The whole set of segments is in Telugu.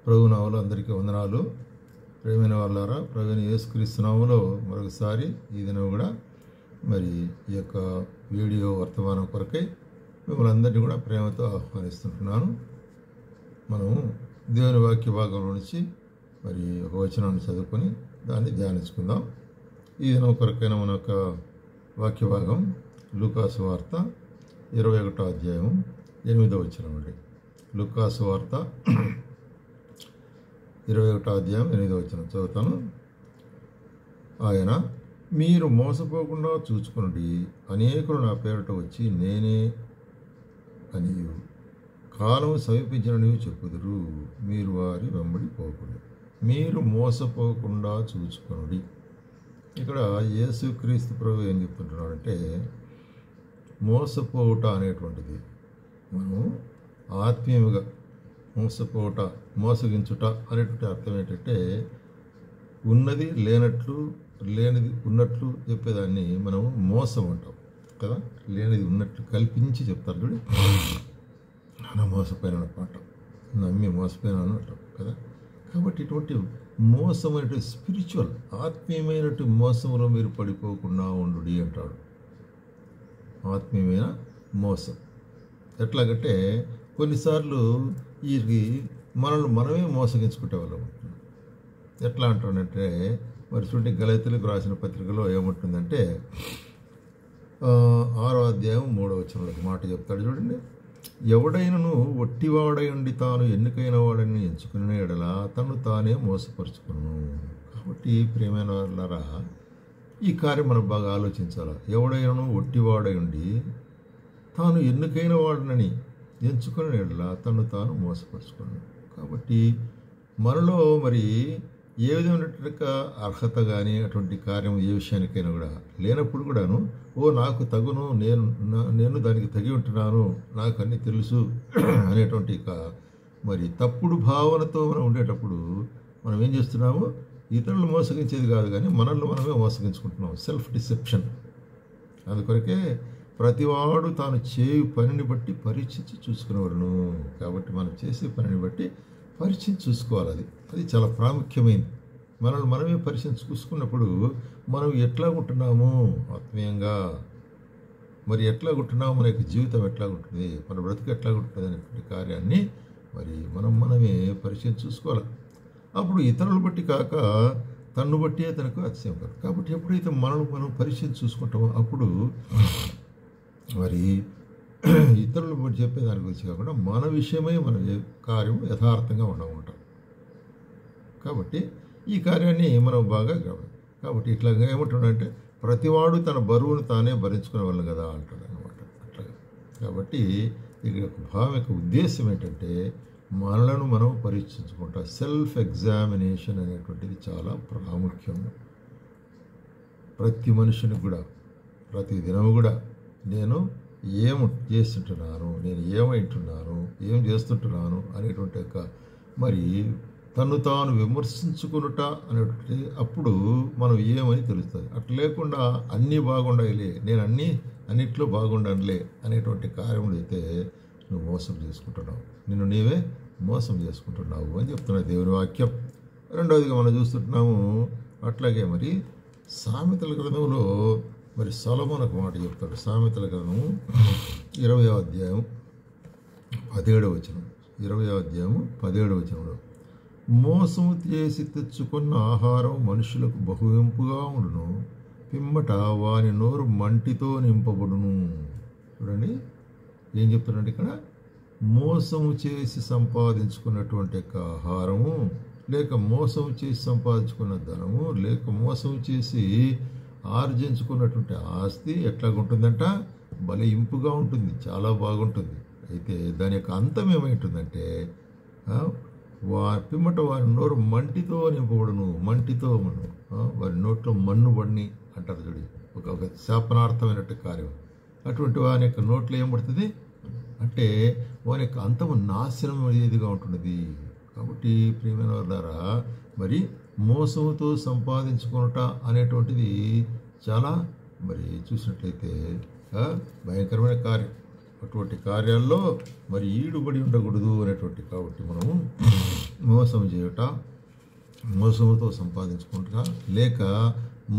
ప్రభు నామములో అందరికీ వందనాలు. ప్రేమైన వాళ్ళారా, ప్రభువైన యేసుక్రీస్తు నామములో మరొకసారి ఈ దినం కూడా మరి ఈ యొక్క వీడియో వర్తమానం కొరకై మిమ్మల్ని అందరినీ కూడా ప్రేమతో ఆహ్వానిస్తుంటున్నాను. మనం దేవుని వాక్య భాగంలో నుంచి మరి ఒక వచనాన్ని చదువుకొని దాన్ని ధ్యానించుకుందాం. ఈ దినం కొరకైన మన యొక్క వాక్య భాగం లూకాసు వార్త 21వ అధ్యాయం 8వ వచనం అండి. లూకాసు వార్త 21వ అధ్యాయం 8వ వచనం చదువుతాను. ఆయన, మీరు మోసపోకుండా చూచుకునండి, అనేకులు నా పేరిట వచ్చి నేనే అని కాలం సమీపించినని చెప్పుదురు, మీరు వారి వెంబడి పోకూడదు. మీరు మోసపోకుండా చూచుకునండి. ఇక్కడ యేసుక్రీస్తు ప్రభు ఏం చెప్తుంటున్నాడంటే, మోసపోవుట అనేటువంటిది మనం ఆత్మీయంగా మోసపోవుట, మోసగించుట అనేటువంటి అర్థం ఏంటంటే, ఉన్నది లేనట్లు, లేనిది ఉన్నట్లు చెప్పేదాన్ని మనం మోసం అంటాం కదా. లేనిది ఉన్నట్లు కల్పించి చెప్తారు చూడు, నా మోసపోయిన పాట, నమ్మి మోసపోయినాను అంటాం కదా. కాబట్టి ఇటువంటి మోసం అనేటువంటి స్పిరిచువల్, ఆత్మీయమైనటువంటి మోసంలో మీరు పడిపోకుండా ఉండు అంటాడు. ఆత్మీయమైన మోసం ఎట్లాగంటే, కొన్నిసార్లు ఈ మనల్ని మనమే మోసగించుకుంటే వాళ్ళం ఉంటున్నాం. ఎట్లా అంటాడంటే, మరి చూడండి, గలతీయులకు రాసిన పత్రికలో ఏముంటుందంటే 6వ అధ్యాయం 3వ వచనంలో ఒక మాట చెప్తాడు చూడండి. ఎవడైనను ఒట్టివాడై ఉండి తాను ఎన్నికైన వాడని ఎంచుకునే ఎడల తను తానే మోసపరుచుకును. కాబట్టి ప్రియమైన వాళ్ళారా, ఈ కార్యం మనం బాగా ఆలోచించాలి. ఎవడైనను ఒట్టివాడై ఉండి తాను ఎన్నికైన వాడనని ఎంచుకునే ఎడల తను తాను మోసపరుచుకున్నాడు. కాబట్టి మనలో మరి ఏ విధమైనటువంటి అర్హత కానీ అటువంటి కార్యం ఏ విషయానికైనా కూడా లేనప్పుడు కూడాను, నాకు తగును, నేను దానికి తగి ఉంటున్నాను, నాకు అన్నీ తెలుసు అనేటువంటి మరి తప్పుడు భావనతో మనం ఉండేటప్పుడు మనం ఏం చేస్తున్నాము, ఇతరులు మోసగించేది కాదు కానీ మనల్ని మనమే మోసగించుకుంటున్నాం. Self deception. అందుకొరకే ప్రతివాడు తాను చేయు పనిని బట్టి పరీక్షించి చూసుకునేవారును. కాబట్టి మనం చేసే పనిని బట్టి పరీక్షించి చూసుకోవాలి. అది చాలా ప్రాముఖ్యమైనది. మనల్ని మనమే పరీక్షించి చూసుకున్నప్పుడు మనం ఎట్లా ఉంటున్నాము ఆత్మీయంగా, మరి ఎట్లా ఉంటున్నాము, మన యొక్క జీవితం ఎట్లా ఉంటుంది, మన బ్రతుకు ఎట్లా ఉంటుంది అనేటువంటి కార్యాన్ని మరి మనమే పరీక్షించి చూసుకోవాలి. అప్పుడు ఇతరులు బట్టి కాక తన్ను బట్టి తనకు అతిశయం కాదు. కాబట్టి ఎప్పుడైతే మనం పరీక్షించి చూసుకుంటామో అప్పుడు మరి ఇతరులు చెప్పే దాని గురించి కాకుండా మన విషయమై మన కార్యం యథార్థంగా ఉండమంటాం. కాబట్టి ఈ కార్యాన్ని మనం బాగా కాబట్టి ఇట్లా ఏమంటున్నాడంటే, ప్రతివాడు తన బరువును తానే భరించుకునే వాళ్ళు కదా అంటాడు అనమాట. అట్లాగా కాబట్టి ఇక్కడ భావం యొక్క ఉద్దేశం ఏంటంటే, మనలను మనం పరీక్షించుకుంటా. సెల్ఫ్ ఎగ్జామినేషన్ అనేటువంటిది చాలా ప్రాముఖ్యం. ప్రతి మనుషునికి కూడా ప్రతి దినము కూడా నేను ఏం చేస్తుంటున్నాను, నేను ఏమైంటున్నాను, ఏం చేస్తుంటున్నాను అనేటువంటి యొక్క మరి తను తాను విమర్శించుకునుట అనేటువంటి అప్పుడు మనం ఏమని తెలుస్తుంది. అట్లా లేకుండా అన్నీ బాగుండాలి, నేను అన్నిట్లో బాగుండానులే అనేటువంటి కార్యములు అయితే నువ్వు మోసం చేసుకుంటున్నావు, నిన్ను నీవే మోసం చేసుకుంటున్నావు అని చెప్తున్నావు దేవుని వాక్యం. రెండవదిగా మనం చూస్తుంటున్నాము, అట్లాగే మరి సామెతల గ్రంథంలో మరి సొలొమోను ఒక మాట చెప్తాడు. సామెతల గ్రంథము 20వ అధ్యాయం 17వ వచనం. 20వ అధ్యాయం 17వ వచనంలో, మోసము చేసి తెచ్చుకున్న ఆహారం మనుషులకు బహువింపుగా ఉండును, పిమ్మట వాని నోరు మంటితో నింపబడును. చూడండి ఏం చెప్తున్నాడు ఇక్కడ, మోసము చేసి సంపాదించుకున్నటువంటి యొక్క ఆహారము, లేక మోసము చేసి సంపాదించుకున్న ధనము, లేక మోసము చేసి ఆర్జించుకున్నటువంటి ఆస్తి ఎట్లాగుంటుందంట, భలే ఇంపుగా ఉంటుంది, చాలా బాగుంటుంది. అయితే దాని యొక్క అంతం ఏమైంటుందంటే, పిమ్మట వారి నోరు మంటితో నింపబడును. మంటితో వారి నోట్లో మన్ను పడిని అంటారు చూడి, ఒక శాపనార్థమైనట్టు కార్యం. అటువంటి వాని యొక్క నోట్లో ఏం పడుతుంది అంటే వాని యొక్క అంతము నాశనం అయ్యేదిగా ఉంటున్నది. కాబట్టి ప్రియమైన వాళ్ళారా, మరి మోసముతో సంపాదించుకునుట అనేటువంటిది చాలా మరి చూసినట్లయితే భయంకరమైన కార్యం. అటువంటి కార్యాల్లో మరి ఈడుబడి ఉండకూడదు అనేటువంటి కాబట్టి మనము మోసం చేయుట, మోసముతో సంపాదించుకుంటా, లేక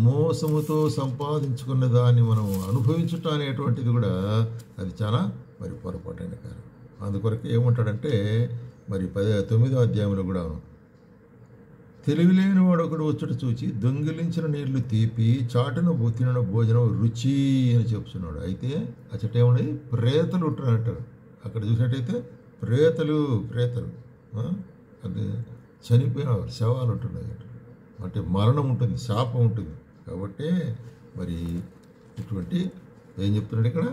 మోసముతో సంపాదించుకున్న దాన్ని మనం అనుభవించుట అనేటువంటిది కూడా అది చాలా మరి పొరపాటైన కారణం. అందుకొరకు ఏమంటాడంటే మరి 9వ అధ్యాయంలో కూడా తెలివిలేని వాడు ఒకడు వచ్చుట చూచి దొంగిలించిన నీళ్లు తీపి చాటున తినన భోజనం రుచి అని చెప్తున్నాడు. అయితే అచ్చట ఏమన్నది ప్రేతలు ఉంటారంటారు. అక్కడ చూసినట్టయితే ప్రేతలు అది చనిపోయిన శవాలు ఉంటున్నాయి, అంటే మరణం ఉంటుంది, శాపం ఉంటుంది. కాబట్టి మరి ఇటువంటి ఏం చెప్తున్నాడు ఇక్కడ,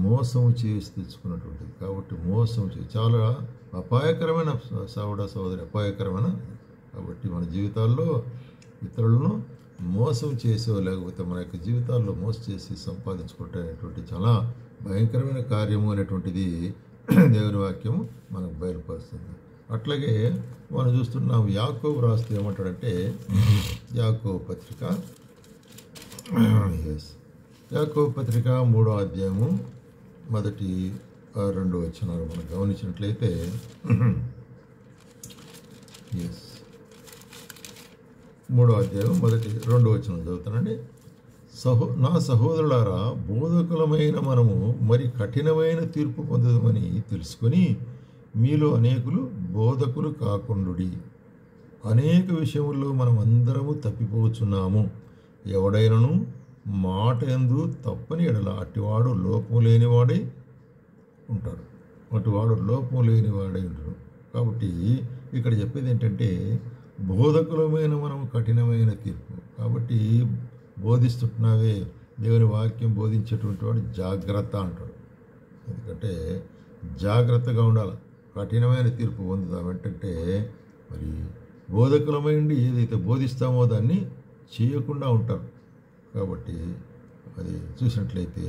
మోసం చేసి తెచ్చుకున్నటువంటిది. కాబట్టి మోసం చేసి చాలా అపాయకరమైన సోదరి, అపాయకరమైన. కాబట్టి మన జీవితాల్లో ఇతరులను మోసం చేసో లేకపోతే మన యొక్క జీవితాల్లో మోసం చేసి సంపాదించుకుంటే చాలా భయంకరమైన కార్యము అనేటువంటిది దేవుని వాక్యం మనకు బయలుపరుస్తుంది. అట్లాగే మనం చూస్తున్నాం యాకోబు రాస్తూ ఏమంటాడంటే, యాకోబు పత్రిక 3వ అధ్యాయము 1-2 వచనాలు మనం గమనించినట్లయితే, 3వ అధ్యాయం 1-2 వచనం చదువుతానండి. నా సహోదరులారా, బోధకులమైన మనము మరి కఠినమైన తీర్పు పొందదమని తెలుసుకొని మీలో అనేకులు బోధకులు కాకుండుడి. అనేక విషయముల్లో మనం అందరము తప్పిపోతున్నాము. ఎవడైనను మాట యందు తప్పని ఎడల అటివాడు లోపం లేనివాడై ఉంటాడు. కాబట్టి ఇక్కడ చెప్పేది ఏంటంటే, బోధకులమైన మనం కఠినమైన తీర్పు. కాబట్టి బోధిస్తుంటున్నావే, దేవుని వాక్యం బోధించేటువంటి వాడు జాగ్రత్త అంటాడు. ఎందుకంటే జాగ్రత్తగా ఉండాలి. కఠినమైన తీర్పు పొందుతాం ఏంటంటే, మరి బోధకులమైండి ఏదైతే బోధిస్తామో దాన్ని చేయకుండా ఉంటారు. కాబట్టి అది చూసినట్లయితే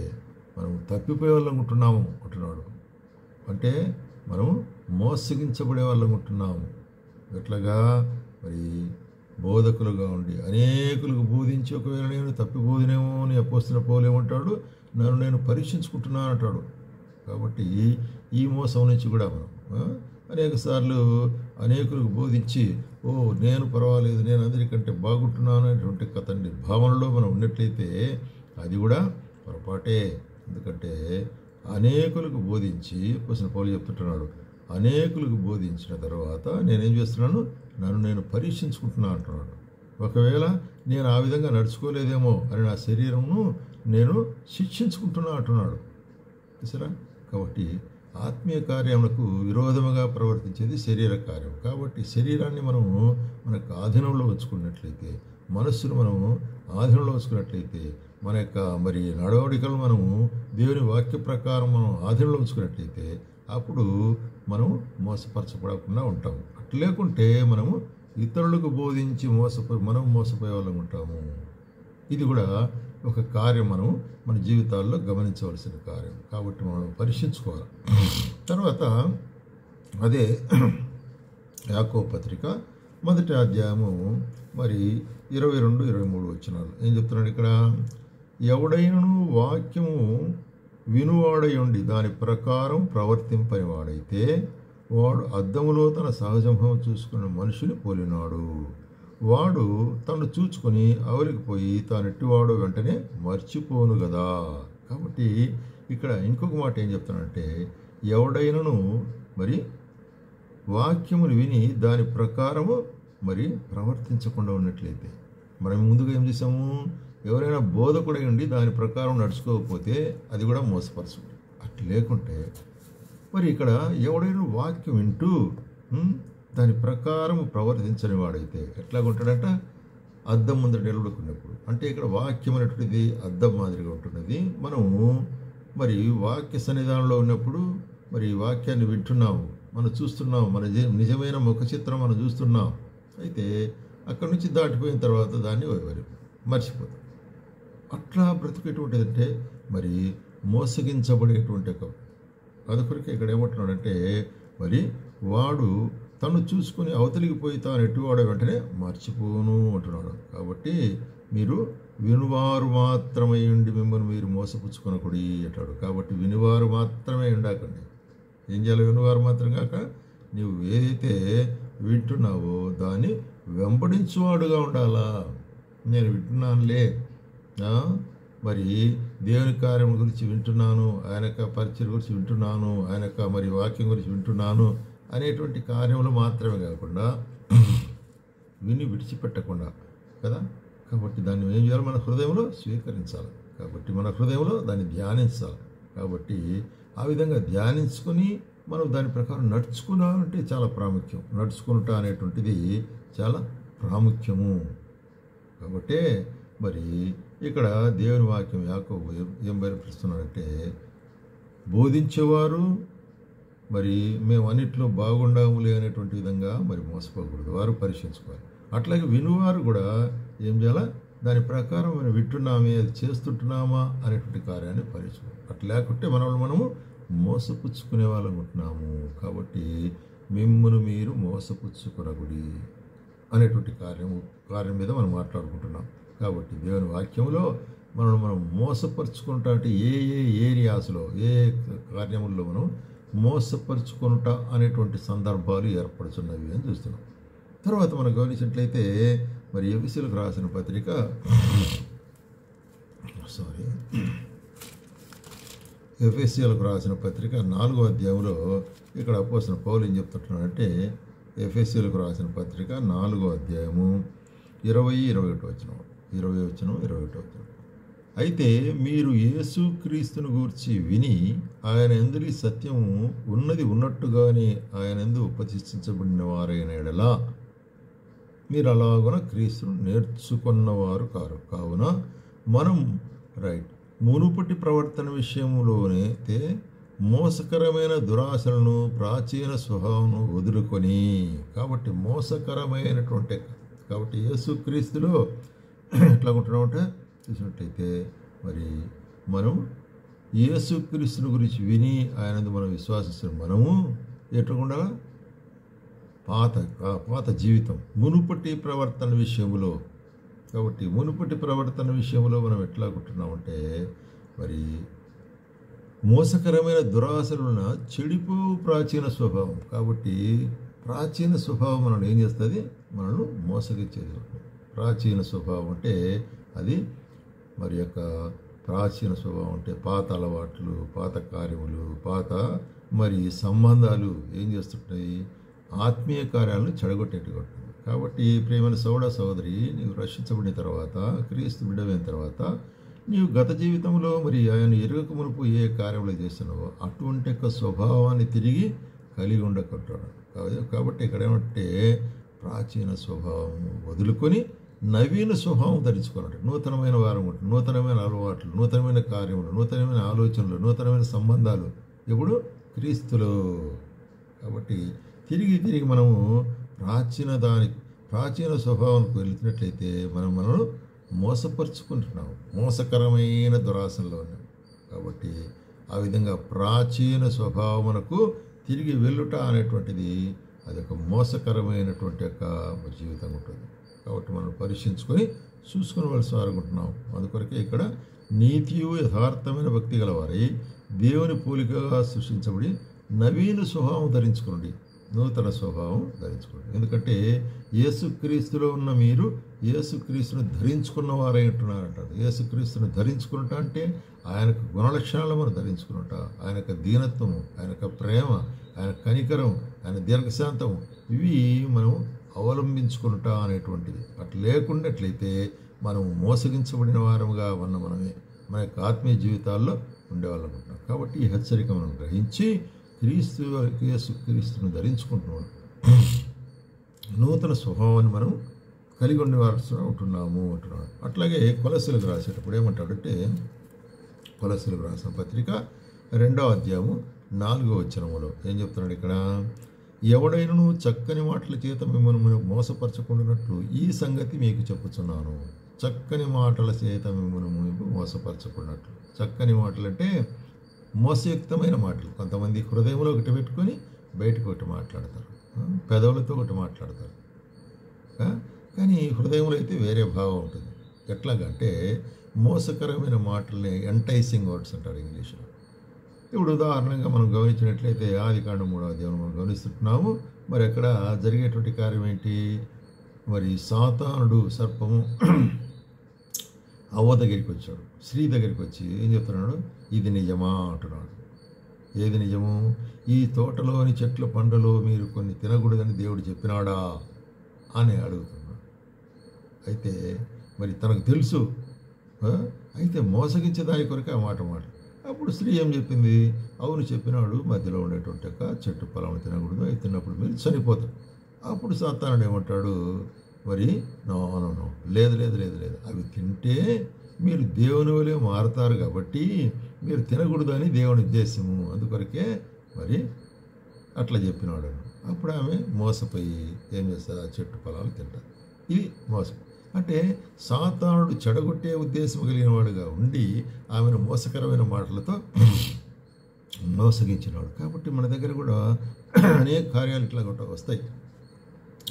మనం తప్పిపోయే వాళ్ళం ఉంటున్నాము అంటున్నాడు. అంటే మనం మోసగించబడే వాళ్ళం ఉంటున్నాము. ఎట్లాగా మరి బోధకులుగా ఉండి అనేకులకు బోధించి ఒకవేళ నేను తప్పిపోదినేమో అని అపోస్తలుడైన పౌలు ఏమంటాడు, నన్ను నేను పరీక్షించుకుంటున్నాను అంటాడు. కాబట్టి ఈ మోసం నుంచి కూడా మనం అనేక సార్లు అనేకులకు బోధించి నేను పర్వాలేదు, నేను అందరికంటే బాగుంటున్నాను అనేటువంటి కథండి భావనలో మనం ఉన్నట్లయితే అది కూడా పొరపాటే. ఎందుకంటే అనేకులకు బోధించి అపోస్తలుడైన పౌలు చెప్తుంటున్నాడు, అనేకులకు బోధించిన తర్వాత నేనేం చేస్తున్నాను, నన్ను నేను పరీక్షించుకుంటున్నాను అంటున్నాడు. ఒకవేళ నేను ఆ విధంగా నడుచుకోలేదేమో అని నా శరీరమును నేను శిక్షించుకుంటున్నా అంటున్నాడు. చూసారా? కాబట్టి ఆత్మీయ కార్యములకు విరోధముగా ప్రవర్తించేది శరీర కార్యం. కాబట్టి శరీరాన్ని మనము మనకు ఆధీనంలో ఉంచుకున్నట్లయితే, మనస్సును మనము ఆధీనంలో ఉంచుకున్నట్లయితే, మన యొక్క మరి నడవడికలు మనము దేవుని వాక్య ప్రకారం మనం ఆధీనంలో ఉంచుకున్నట్లయితే అప్పుడు మనం మోసపరచబడకుండా ఉంటాము. అట్లా లేకుంటే మనము ఇతరులకు బోధించి మనం మోసపోయే వాళ్ళం ఉంటాము. ఇది కూడా ఒక కార్యం మనం మన జీవితాల్లో గమనించవలసిన కార్యం. కాబట్టి మనం పరీక్షించుకోవాలి. తర్వాత అదే యాకోబు పత్రిక 1వ అధ్యాయము మరి 22-23 వచనాలు ఏం చెప్తున్నాడు ఇక్కడ, ఎవడైనను వాక్యము వినువాడయుండి దాని ప్రకారం ప్రవర్తింపని వాడైతే వాడు అద్దములో తన సహజంభం చూసుకున్న మనుషుని పోలినాడు. వాడు తను చూచుకొని అవలికి పోయి తానెట్టివాడు వెంటనే మర్చిపోను కదా. కాబట్టి ఇక్కడ ఇంకొక మాట ఏం చెప్తానంటే, ఎవడైనను మరి వాక్యమును విని దాని ప్రకారము మరి ప్రవర్తించకుండా ఉన్నట్లయితే, మనం ముందుగా ఏం చేసాము, ఎవరైనా బోధకుడై ఉండి దాని ప్రకారం నడుచుకోకపోతే అది కూడా మోసపరచు. అట్లా లేకుంటే మరి ఇక్కడ ఎవడైనా వాక్యం వింటూ దాని ప్రకారం ప్రవర్తించని వాడైతే ఎట్లాగుంటాడంట, అద్దం ముందర నిలబడుకున్నప్పుడు. అంటే ఇక్కడ వాక్యం అనేటువంటిది అద్దం మాదిరిగా ఉంటున్నది. మనము మరి వాక్య సన్నిధానంలో ఉన్నప్పుడు మరి వాక్యాన్ని వింటున్నాము, మనం చూస్తున్నాము, మన నిజమైన ముఖ చిత్రం మనం చూస్తున్నాం. అయితే అక్కడి నుంచి దాటిపోయిన తర్వాత దాన్ని మర్చిపోతాం. అట్లా బ్రతికేటువంటిది అంటే మరి మోసగించబడేటువంటి ఒక అందుకొరికి ఇక్కడ ఏమంటున్నాడంటే, మరి వాడు తను చూసుకుని అవతలికి పోయి తాను ఎట్టువాడో వెంటనే మర్చిపోను అంటున్నాడు. కాబట్టి మీరు వినువారు మాత్రమే ఉండి మిమ్మల్ని మీరు మోసపుచ్చుకొనకూడదు అంటాడు. కాబట్టి వినువారు మాత్రమే ఉండాకండి. ఏం చేయాలి? వినువారు మాత్రం కాక నీవు ఏదైతే వింటున్నావో దాన్ని వెంబడించువాడుగా ఉండాలా. నేను వింటున్నానులే, మరి దేవుని కార్యం గురించి వింటున్నాను, ఆయన యొక్క పరిచయం గురించి వింటున్నాను, ఆయన యొక్క మరి వాక్యం గురించి వింటున్నాను అనేటువంటి కార్యములు మాత్రమే కాకుండా విని విడిచిపెట్టకుండా కదా. కాబట్టి దాన్ని ఏం చేయాలి? మన హృదయంలో స్వీకరించాలి. కాబట్టి మన హృదయంలో దాన్ని ధ్యానించాలి. కాబట్టి ఆ విధంగా ధ్యానించుకొని మనం దాని ప్రకారం నడుచుకున్నామంటే చాలా ప్రాముఖ్యం. నడుచుకుంటా అనేటువంటిది చాలా ప్రాముఖ్యము. కాబట్టి మరి ఇక్కడ దేవుని వాక్యం యాకోబు ఏం బయలుపరుస్తున్నాడంటే, బోధించేవారు మరి మేము అన్నిట్లో బాగుండాములే అనేటువంటి విధంగా మరి మోసపోకూడదు, వారు పరీక్షించుకోవాలి. అట్లాగే వినువారు కూడా ఏం చేయాలా? దాని ప్రకారం మనం వింటున్నామే, అది చేస్తుంటున్నామా అనేటువంటి కార్యాన్ని పరీక్షించుకోవాలి. అట్లా లేకుంటే మనము మోసపుచ్చుకునే వాళ్ళం ఉంటున్నాము. కాబట్టి మిమ్మును మీరు మోసపుచ్చుకొనకుడి అనేటువంటి కార్యం మీద మనం మాట్లాడుకుంటున్నాం. కాబట్టి దేవుని వాక్యంలో మనం మోసపరుచుకుంటా అంటే ఏ ఏరియాస్లో, ఏ కార్యముల్లో మనం మోసపరుచుకుంటా అనేటువంటి సందర్భాలు ఏర్పడుతున్నవి అని చూస్తున్నాం. తర్వాత మనం గమనించినట్లయితే మరి ఎఫెసీయులకు రాసిన పత్రిక ఎఫెసీయులకు రాసిన పత్రిక 4వ అధ్యాయంలో ఇక్కడ అపోస్తలుడైన పౌలు ఏం చెప్తున్నాడంటే, ఎఫెసీయులకు రాసిన పత్రిక 4వ అధ్యాయము 20-21 వచనం. అయితే మీరు యేసుక్రీస్తును గూర్చి విని ఆయన యందు సత్యము ఉన్నది ఉన్నట్టుగానే ఆయన యందు ఉపదేశించబడిన వారైన ఎడల మీరు అలాగున క్రీస్తును నేర్చుకున్నవారు కావున మనం మునుపటి ప్రవర్తన విషయంలోనైతే మోసకరమైన దురాశలను, ప్రాచీన స్వభావమును వదులుకొని, కాబట్టి మోసకరమైనటువంటి, కాబట్టి యేసుక్రీస్తులో ఎట్లా ఉంటున్నామంటే చూసినట్లయితే మరి మనం యేసుక్రీస్తుని గురించి విని ఆయన మనం విశ్వాసిస్తున్నాం. మనము ఎట్లా ఉండాలా? పాత జీవితం, మునుపటి ప్రవర్తన విషయంలో. కాబట్టి మునుపటి ప్రవర్తన విషయంలో మనం ఎట్లా ఉంటున్నామంటే మరి మోసకరమైన దురాశలున్న చెడిపో ప్రాచీన స్వభావం. కాబట్టి ప్రాచీన స్వభావం మనం ఏం చేస్తుంది? మనల్ని మోసగించేది. ప్రాచీన స్వభావం అంటే అది మరి యొక్క ప్రాచీన స్వభావం అంటే పాత అలవాట్లు, పాత కార్యములు, పాత మరి సంబంధాలు ఏం చేస్తుంటాయి? ఆత్మీయ కార్యాలను చెడగొట్టేట్టుగా ఉంటుంది. కాబట్టి ప్రియమైన సోదరి, నీవు రక్షించబడిన తర్వాత, క్రీస్తు బిడ్డమైన తర్వాత నీవు గత జీవితంలో మరి ఆయన ఎరుగక మునుపు ఏ కార్యంలో చేస్తున్నావో అటువంటి యొక్క స్వభావాన్ని తిరిగి కలిగి ఉండకుంటాడు. కాబట్టి ఇక్కడ ఏమంటే ప్రాచీన స్వభావం వదులుకొని నవీన స్వభావం ధరించుకున్నాడు. నూతనమైన వారం ఉంటుంది, నూతనమైన అలవాట్లు, నూతనమైన కార్యములు, నూతనమైన ఆలోచనలు, నూతనమైన సంబంధాలు ఇప్పుడు క్రీస్తులో. కాబట్టి తిరిగి మనము ప్రాచీన స్వభావానికి వెళుతున్నట్లయితే మనం మోసపరుచుకుంటున్నాము, మోసకరమైన దురాశల్లో ఉన్నాం. కాబట్టి ఆ విధంగా ప్రాచీన స్వభావమునకు తిరిగి వెళ్ళుట అనేటువంటిది అది ఒక మోసకరమైనటువంటి యొక్క జీవితం ఉంటుంది. కాబట్టి మనం పరీక్షించుకొని చూసుకునవలసి వారుకుంటున్నాం. అందుకొరకే ఇక్కడ నీతియు యథార్థమైన భక్తి గలవారై దేవుని పోలికగా సృష్టించబడి నవీన స్వభావం ధరించుకోండి, నూతన స్వభావం ధరించుకోండి. ఎందుకంటే యేసుక్రీస్తులో ఉన్న మీరు యేసుక్రీస్తును ధరించుకున్న వారై ఉంటున్నారంటారు. యేసుక్రీస్తును ధరించుకున్నట అంటే ఆయన గుణలక్షణాలు మనం ధరించుకున్నట, ఆయన యొక్క దీనత్వము, ఆయన యొక్క ప్రేమ, ఆయన కనికరం, ఆయన దీర్ఘశాంతము, ఇవి మనం అవలంబించుకున్నట అనేటువంటిది. అట్లా లేకుండాట్లయితే మనం మోసగించబడిన వారముగా ఉన్న మనమే మన యొక్క ఆత్మీయ జీవితాల్లో ఉండేవాళ్ళం ఉంటాం. కాబట్టి ఈ హెచ్చరిక మనం గ్రహించి యేసుక్రీస్తును ధరించుకుంటున్నాం, నూతన స్వభావాన్ని మనం కలిగి ఉండవలసి ఉంటున్నాము అంటున్నాడు. అట్లాగే కొలస్సీలకు రాసేటప్పుడు ఏమంటాడంటే, కొలస్సీలకు రాసిన పత్రిక 2వ అధ్యాయము 4వ వచనములో ఏం చెప్తున్నాడు ఇక్కడ? ఎవడైనను చక్కని మాటల చేత మిమ్మల్ని మోసపరచకుండానట్లు ఈ సంగతి మీకు చెప్పుచున్నాను. చక్కని మాటల చేత మిమ్మల్ని మోసపరచకున్నట్లు. చక్కని మాటలు అంటే మోసయుక్తమైన మాటలు. కొంతమంది హృదయంలో ఒకటి పెట్టుకొని బయటకు ఒకటి మాట్లాడతారు, పెదవులతో ఒకటి మాట్లాడతారు, కానీ హృదయంలో అయితే వేరే భావం ఉంటుంది. ఎట్లాగంటే మోసకరమైన మాటల్ని ఎంటైసింగ్ వర్డ్స్ అంటారు ఇంగ్లీష్లో. ఇప్పుడు ఉదాహరణగా మనం గమనించినట్లయితే ఆదికాండం 3వ అధ్యాయం మనం గమనిస్తున్నాము. మరి అక్కడ జరిగేటువంటి కార్యం ఏంటి? మరి సాతానుడు సర్పము అవ్వ దగ్గరికి వచ్చాడు, స్త్రీ దగ్గరికి వచ్చి ఏం చెప్తున్నాడు? ఇది నిజమా అంటున్నాడు. ఏది నిజము? ఈ తోటలోని చెట్ల పండ్లలో మీరు కొన్ని తినకూడదని దేవుడు చెప్పినాడా అని అడుగుతున్నాడు. అయితే మరి తనకు తెలుసు, అయితే మోసగించే దాని కొరకే ఆ మాట. అప్పుడు స్త్రీ ఏం చెప్పింది? అవును చెప్పినాడు, మధ్యలో ఉండేటువంటి చెట్టు పొలం తినకూడదు, అవి తిన్నప్పుడు మీరు చనిపోతారు. అప్పుడు సాతానుడు ఏమంటాడు? మరి నో, లేదు లేదు లేదు లేదు, అవి తింటే మీరు దేవుని వలె మారుతారు కాబట్టి మీరు తినకూడదు అని దేవుని ఉద్దేశము, అందుకొరకే మరి అట్లా చెప్పినాడు. అప్పుడు ఆమె మోసపోయి ఏం చేస్తారు? ఆ చెట్టు పొలాలు తింటారు. ఇది మోసం. అంటే సాతానుడు చెడగొట్టే ఉద్దేశం కలిగిన వాడుగా ఉండి ఆమెను మోసకరమైన మాటలతో మోసగించినాడు. కాబట్టి మన దగ్గర కూడా అనేక కార్యాలు ఇట్లా వస్తాయి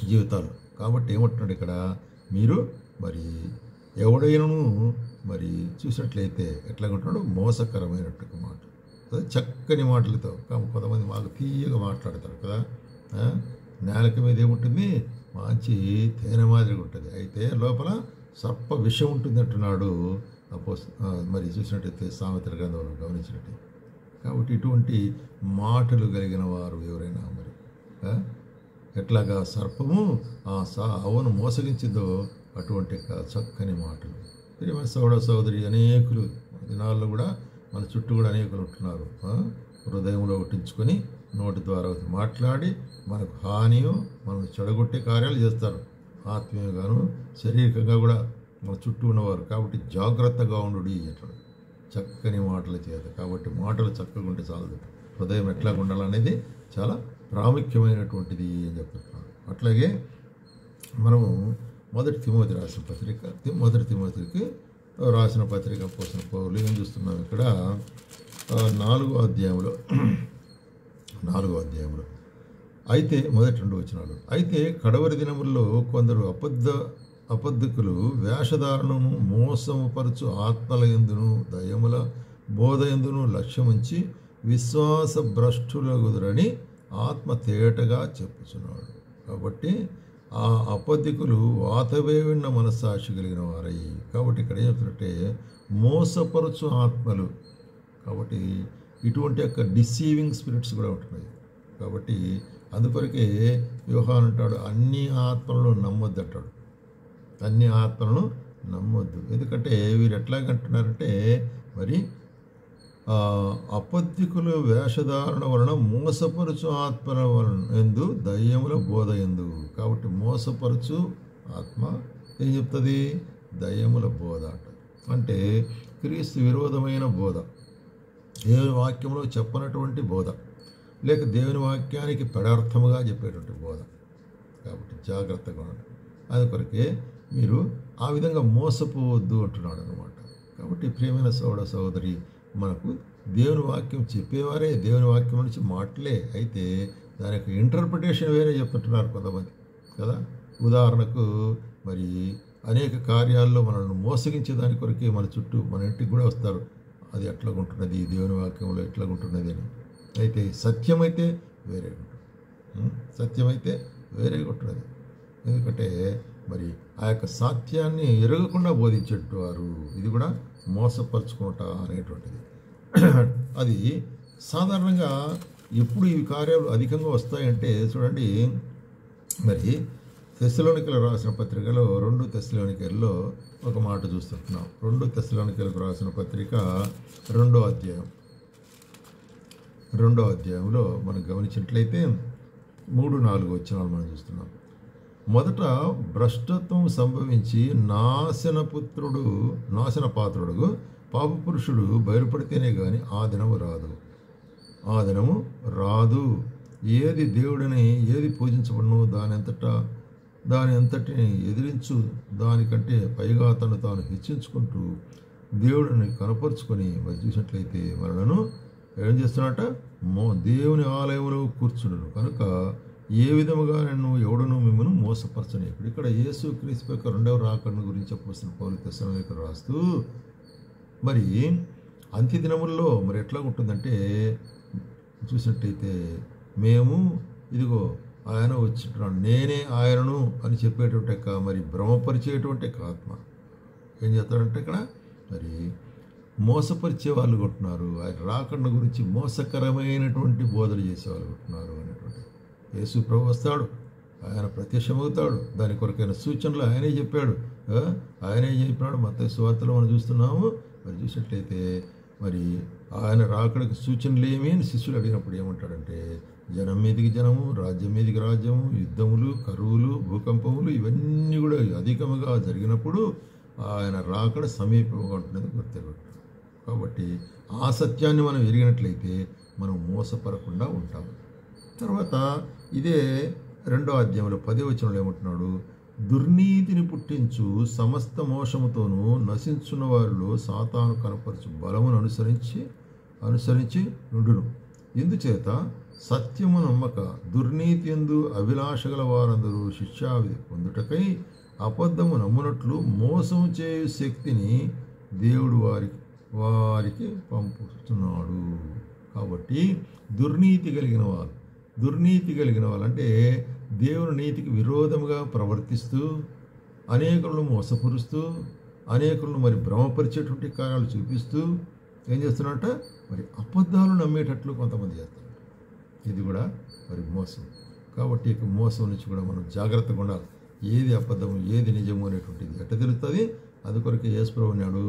జీవితాలు. కాబట్టి ఏమంటున్నాడు ఇక్కడ? మీరు మరి ఎవడైనను మరి చూసినట్లయితే ఎట్లాగుంటున్నాడు? మోసకరమైనట్టు మాట, చక్కని మాటలతో. కొంతమంది మాకు తీయగా మాట్లాడతారు కదా, నేలక మీద ఏముంటుంది? మంచి తేనె మాదిరిగా ఉంటుంది, అయితే లోపల సర్ప విషం ఉంటుంది అంటున్నాడు మరి చూసినట్టయితే సామెతల గ్రంథంలో గమనించినట్టు. కాబట్టి ఇటువంటి మాటలు కలిగిన వారు ఎవరైనా మరి ఎట్లాగా సర్పము అవ్వను మోసగించిందో అటువంటి చక్కని మాటలు. ప్రియమైన సోదరి అనేకులు దినాల్లో కూడా మన చుట్టూ కూడా అనేకులు ఉంటున్నారు. హృదయంలో ఒట్టించుకొని నోటి ద్వారా మాట్లాడి మనకు హానియో మనం చెడగొట్టే కార్యాలు చేస్తారు, ఆత్మీయంగాను శారీరకంగా కూడా మన చుట్టూ ఉన్నవారు. కాబట్టి జాగ్రత్తగా ఉండు అంటాడు చక్కని మాటల చేత. కాబట్టి మాటలు చక్కగా ఉంటే చాలదు, హృదయం ఎట్లా ఉండాలనేది చాలా ప్రాముఖ్యమైనటువంటిది అని చెప్తున్నాడు. అట్లాగే మనము మొదటి తిమోతి రాసిన పత్రిక పోసిన పౌలు ఏం చూస్తున్నాం ఇక్కడ? 4వ అధ్యాయంలో అయితే మొదటి 2 వచనాలు. అయితే కడవరి దినముల్లో కొందరు అబద్ధికులు వేషధారణము మోసముపరచు ఆత్మల యందును దయముల బోధ యందును లక్ష్యముంచి విశ్వాస భ్రష్టులగుదురని ఆత్మ తేటగా చెప్పుచున్నాడు. కాబట్టి ఆ అబద్ధికులు వాతవేవిన్న మనస్సాక్షి కలిగిన వారై. కాబట్టి ఇక్కడ ఏం చెప్తున్నట్టే మోసపరచు ఆత్మలు. కాబట్టి ఇటువంటి డిసీవింగ్ స్పిరిట్స్ కూడా ఉంటున్నాయి. కాబట్టి అందుకొరకే యోహాను అంటాడు అన్ని ఆత్మలను నమ్మొద్దు అంటాడు. అన్ని ఆత్మలను నమ్మొద్దు. ఎందుకంటే వీరు ఎట్లాగంటున్నారంటే మరి అబద్ధికుల వేషధారణ వలన మోసపరచు ఆత్మల వలన ఎందు దయ్యముల బోధ ఎందు. కాబట్టి మోసపరచు ఆత్మ ఏం చెప్తుంది? దయ్యముల బోధ అంట. అంటే క్రీస్తు విరోధమైన బోధ, దేవుని వాక్యంలో చెప్పనటువంటి బోధ, లేక దేవుని వాక్యానికి పదార్థముగా చెప్పేటువంటి బోధ. కాబట్టి జాగ్రత్తగా ఉండండి. అందుకొరకే మీరు ఆ విధంగా మోసపోవద్దు అంటున్నాడు అన్నమాట. కాబట్టి ప్రియమైన సోదరి, మనకు దేవుని వాక్యం చెప్పేవారే, దేవుని వాక్యం నుంచి మాటలే, అయితే దాని యొక్క ఇంటర్ప్రిటేషన్ వేరే చెప్తుంటున్నారు కొంతమంది కదా. ఉదాహరణకు మరి అనేక కార్యాల్లో మనల్ని మోసగించే దాని కొరకే మన చుట్టూ మన ఇంటికి కూడా వస్తారు. అది ఎట్లాగుంటున్నది, దేవుని వాక్యంలో ఎట్లాగుంటున్నది అని. అయితే సత్యమైతే వేరే సత్యమైతే వేరే ఉంటున్నది. ఎందుకంటే మరి ఆ యొక్క సత్యాన్ని ఎరగకుండా బోధించేవారు. ఇది కూడా మోసపరుచుకుంట అనేటువంటిది. అది సాధారణంగా ఎప్పుడు ఈ కార్యాలు అధికంగా వస్తాయంటే చూడండి, మరి తెస్సలోనికలు రాసిన పత్రికలో 2 తెస్సలోనికల్లో ఒక మాట చూస్తున్నాం. 2 తెస్సలోనికలకు రాసిన పత్రిక 2వ అధ్యాయంలో మనం గమనించినట్లయితే 3-4 వచనాలు మనం చూస్తున్నాం. మొదట భ్రష్టత్వం సంభవించి నాశన పాత్రుడు పాపపురుషుడు బయలుపడితేనే కానీ ఆ దినము రాదు. ఏది దేవుడిని ఏది పూజించబడును దాని అంతటిని ఎదిరించు దానికంటే పైగా తాను హెచ్చించుకుంటూ దేవుడిని కనపరుచుకొని మరి చూసినట్లయితే మనలను ఏం చేస్తున్నట్ట? దేవుని ఆలయంలో కూర్చుండును కనుక ఏ విధముగా ఎవడను మిమ్మల్ని మోసపరచని. ఇక్కడ యేసు క్రీస్తు యొక్క 2వ రాకడ గురించి చెప్పవలసిన పౌలు తెస్సలోనికలకు రాస్తూ మరి అంత్య దినముల్లో మరి ఎట్లా ఉంటుందంటే చూసినట్టయితే మేము ఇదిగో ఆయన వచ్చింటున్నాడు, నేనే ఆయనను అని చెప్పేటువంటి మరి భ్రమపరిచేటువంటి ఆత్మ ఏం చేస్తాడంటే ఇక్కడ మరి మోసపరిచే వాళ్ళు కొంటున్నారు, ఆయన రాకడ గురించి మోసకరమైనటువంటి బోధలు చేసేవాళ్ళు కొంటున్నారు అనేటువంటి. యేసు ప్రభు వస్తాడు, ఆయన ప్రత్యక్షమవుతాడు, దాని కొరకైన సూచనలు ఆయనే చెప్పాడు. ఆయనే చెప్పినాడు. మత్తయి సువార్తలో మనం చూస్తున్నాము. మరి చూసినట్లయితే మరి ఆయన రాకడకు సూచనలు ఏమి అని శిష్యులు అడిగినప్పుడు ఏమంటాడంటే, జనం మీదికి జనము, రాజ్యం మీదికి రాజ్యము, యుద్ధములు, కరువులు, భూకంపములు ఇవన్నీ కూడా అధికముగా జరిగినప్పుడు ఆయన రాకడ సమీపంగా ఉంటున్నది గుర్తుపెట్టు. కాబట్టి ఆ సత్యాన్ని మనం ఎరిగినట్లయితే మనం మోసపడకుండా ఉంటాం. తర్వాత ఇదే 2వ అధ్యాయంలో 10వ వచనంలో ఏమంటున్నాడు, దుర్నీతిని పుట్టించు సమస్త మోసముతోనూ నశించున్న వారిలో సాతాను కనపరచు బలమును అనుసరించి నుండును. ఎందుచేత సత్యము నమ్మక దుర్నీతి యందు అభిలాష గల వారందరూ శిక్షావిధి పొందుటకై అబద్ధము నమ్మునట్లు మోసం చేయు శక్తిని దేవుడు వారికి పంపుతున్నాడు. కాబట్టి దుర్నీతి కలిగిన వాళ్ళు అంటే దేవుని నీతికి విరోధముగా ప్రవర్తిస్తూ అనేకులను మోసపరుస్తూ అనేకులను మరి భ్రమపరిచేటువంటి కార్యాలు చూపిస్తూ ఏం చేస్తున్నట్ట మరి అబద్ధాలు నమ్మేటట్లు కొంతమంది చేస్తారు. ఇది కూడా మరి మోసం. కాబట్టి ఇక మోసం నుంచి కూడా మనం జాగ్రత్తగా ఉండాలి. ఏది అబద్ధము ఏది నిజము అనేటువంటిది ఎట్ట తెలుస్తుంది? అందుకొరకు యేసు ప్రభువు అన్నాడు,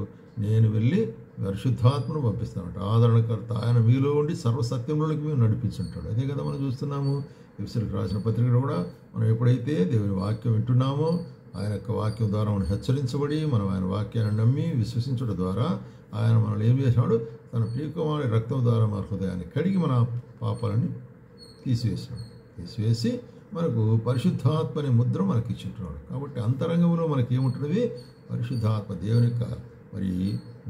నేను వెళ్ళి పరిశుద్ధాత్మను పంపిస్తానంట, ఆదరణకర్త ఆయన మీలో ఉండి సర్వసత్యంలోకి మేము నడిపించుంటాడు. అదే కదా మనం చూస్తున్నాము. ఎఫెసీయులకు రాసిన పత్రికలో కూడా మనం ఎప్పుడైతే దేవుని వాక్యం వింటున్నామో ఆయన యొక్క వాక్యం ద్వారా మనం హెచ్చరించబడి మనం ఆయన వాక్యాన్ని నమ్మి విశ్వసించడం ద్వారా ఆయన మనల్ని ఏం చేసినాడు, తన ప్రియకుమారుని రక్తం ద్వారా మన హృదయాన్ని కడిగి మన పాపాలని తీసివేసి మనకు పరిశుద్ధాత్మని ముద్ర మనకి ఇచ్చింటున్నాడు. కాబట్టి అంతరంగంలో మనకి ఏముంటున్నది? పరిశుద్ధాత్మ, దేవుని యొక్క మరి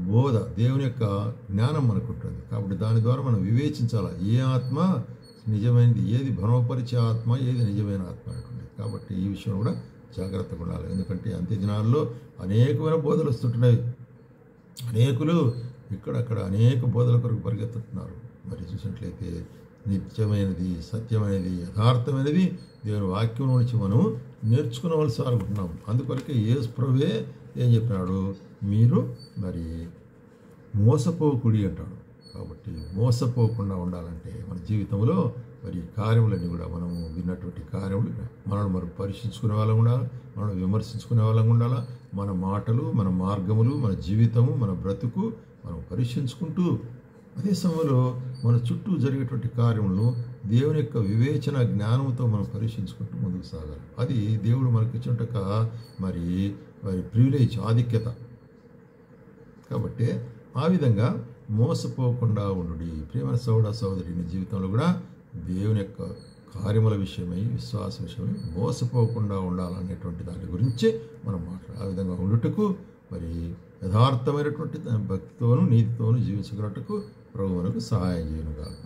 బోధ, దేవుని యొక్క జ్ఞానం మనకు ఉంటుంది. కాబట్టి దాని ద్వారా మనం వివేచించాలి ఏ ఆత్మ నిజమైనది, ఏది భ్రమపరిచే ఆత్మ, ఏది నిజమైన ఆత్మ అనేటువంటి. కాబట్టి ఈ విషయం కూడా జాగ్రత్తగా ఉండాలి. ఎందుకంటే అంత్య దినాల్లో అనేకమైన బోధలు వస్తుంటున్నాయి. అనేకులు ఇక్కడక్కడ అనేక బోధల కొరకు పరిగెత్తుతున్నారు. మరి చూసినట్లయితే నిత్యమైనది, సత్యమైనది, యథార్థమైనది దేవుని వాక్యం నుంచి మనం నేర్చుకునవలసి అనుకుంటున్నాం. అందుకొరకే యేసు ప్రభువే ఏం చెప్పినాడు, మీరు మరి మోసపోకుడి అంటాడు. కాబట్టి మోసపోకుండా ఉండాలంటే మన జీవితంలో మరి కార్యములన్నీ కూడా మనము విన్నటువంటి కార్యములు మనల్ని మనం పరీక్షించుకునే వాళ్ళం ఉండాలి, మనం విమర్శించుకునే వాళ్ళం ఉండాలా. మన మాటలు, మన మార్గములు, మన జీవితము, మన బ్రతుకు మనం పరీక్షించుకుంటూ అదే సమయంలో మన చుట్టూ జరిగేటువంటి కార్యములను దేవుని యొక్క వివేచన జ్ఞానంతో మనం పరీక్షించుకుంటూ ముందుకు సాగాలి. అది దేవుడు మనకి ఇచ్చినట్టుగా మరి ప్రివిలేజ్, ఆధిక్యత. కాబట్టి ఆ విధంగా మోసపోకుండా ఉండు. ప్రియమైన సోదరి నీ జీవితంలో కూడా దేవుని యొక్క కార్యముల విషయమై, విశ్వాస విషయమై మోసపోకుండా ఉండాలనేటువంటి దాని గురించి మనం మాట్లాడాలి. ఆ విధంగా ఉండుటకు మరి యథార్థమైనటువంటి భక్తితోనూ నీతితోనూ జీవించగలటకు ప్రభు మనకు సహాయం చేయను గాక.